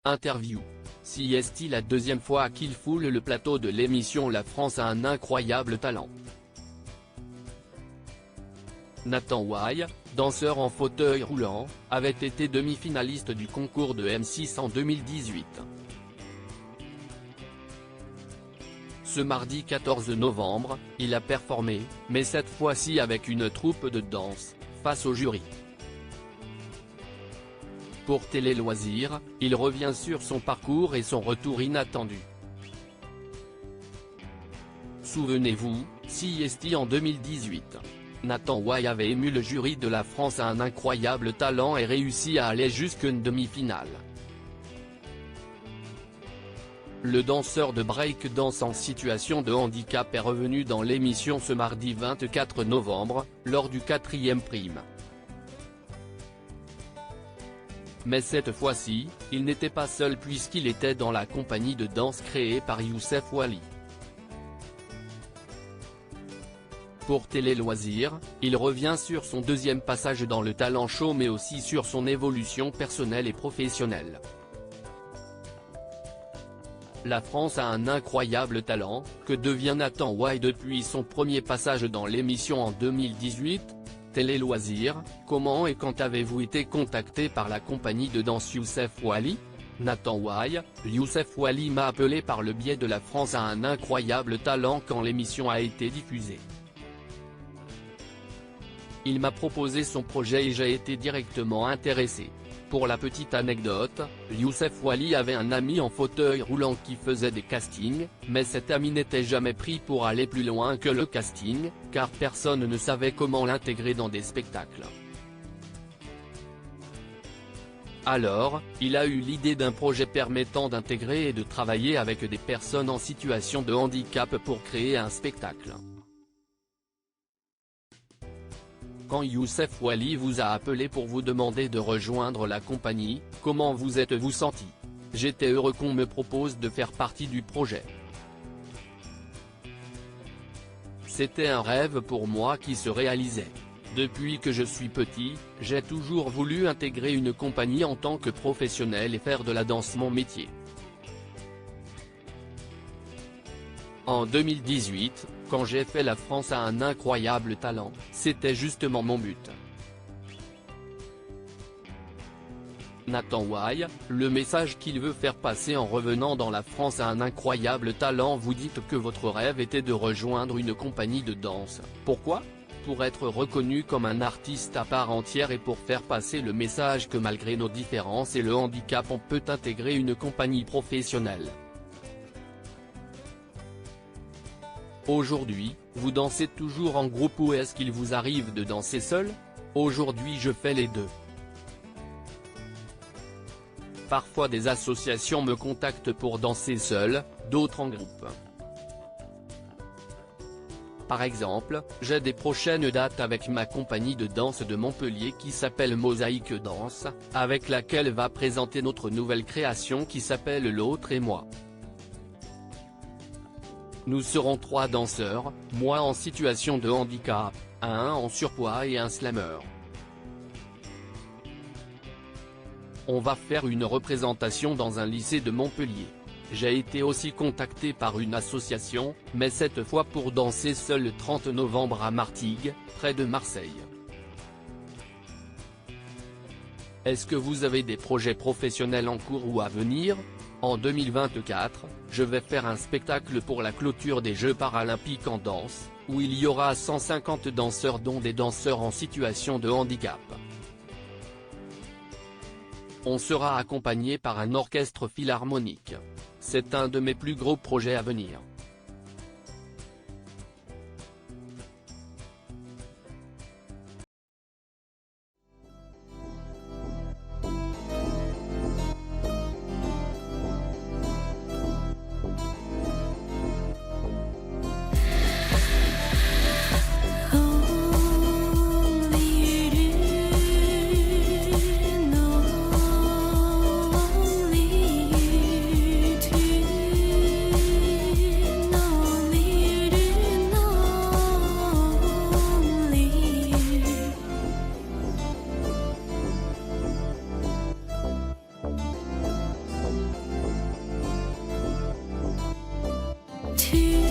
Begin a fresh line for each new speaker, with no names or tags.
Interview. Si est-il la deuxième fois qu'il foule le plateau de l'émission La France a un incroyable talent. Nathan Wai, danseur en fauteuil roulant, avait été demi-finaliste du concours de M6 en 2018. Ce mardi 14 novembre, il a performé, mais cette fois-ci avec une troupe de danse, face au jury. Pour Télé Loisirs, il revient sur son parcours et son retour inattendu. Souvenez-vous, si est-il en 2018. Nathan Wai avait ému le jury de La France a un incroyable talent et réussi à aller jusqu'à une demi-finale. Le danseur de break-dance en situation de handicap est revenu dans l'émission ce mardi 24 novembre, lors du 4e prime. Mais cette fois-ci, il n'était pas seul puisqu'il était dans la compagnie de danse créée par Youssef Wali. Pour Télé Loisirs, il revient sur son deuxième passage dans le talent show mais aussi sur son évolution personnelle et professionnelle. La France a un incroyable talent, que devient Nathan Wai depuis son premier passage dans l'émission en 2018 ? Télé Loisirs, comment et quand avez-vous été contacté par la compagnie de danse Youssef Wali ? Nathan Wai, Youssef Wali m'a appelé par le biais de La France a un incroyable talent quand l'émission a été diffusée. Il m'a proposé son projet et j'ai été directement intéressé. Pour la petite anecdote, Youssef Wali avait un ami en fauteuil roulant qui faisait des castings, mais cet ami n'était jamais pris pour aller plus loin que le casting, car personne ne savait comment l'intégrer dans des spectacles. Alors, il a eu l'idée d'un projet permettant d'intégrer et de travailler avec des personnes en situation de handicap pour créer un spectacle. Quand Youssef Wali vous a appelé pour vous demander de rejoindre la compagnie, comment vous êtes-vous senti ? J'étais heureux qu'on me propose de faire partie du projet. C'était un rêve pour moi qui se réalisait. Depuis que je suis petit, j'ai toujours voulu intégrer une compagnie en tant que professionnel et faire de la danse mon métier. En 2018, quand j'ai fait La France a un incroyable talent, c'était justement mon but. Nathan Wai, le message qu'il veut faire passer en revenant dans La France a un incroyable talent. Vous dites que votre rêve était de rejoindre une compagnie de danse. Pourquoi ? Pour être reconnu comme un artiste à part entière et pour faire passer le message que malgré nos différences et le handicap on peut intégrer une compagnie professionnelle. Aujourd'hui, vous dansez toujours en groupe ou est-ce qu'il vous arrive de danser seul ? Aujourd'hui je fais les deux. Parfois des associations me contactent pour danser seul, d'autres en groupe. Par exemple, j'ai des prochaines dates avec ma compagnie de danse de Montpellier qui s'appelle Mosaïque Danse, avec laquelle va présenter notre nouvelle création qui s'appelle L'autre et moi. Nous serons 3 danseurs, moi en situation de handicap, un en surpoids et un slammer. On va faire une représentation dans un lycée de Montpellier. J'ai été aussi contacté par une association, mais cette fois pour danser seul le 30 novembre à Martigues, près de Marseille. Est-ce que vous avez des projets professionnels en cours ou à venir ? En 2024, je vais faire un spectacle pour la clôture des Jeux paralympiques en danse, où il y aura 150 danseurs dont des danseurs en situation de handicap. On sera accompagné par un orchestre philharmonique. C'est un de mes plus gros projets à venir.
去。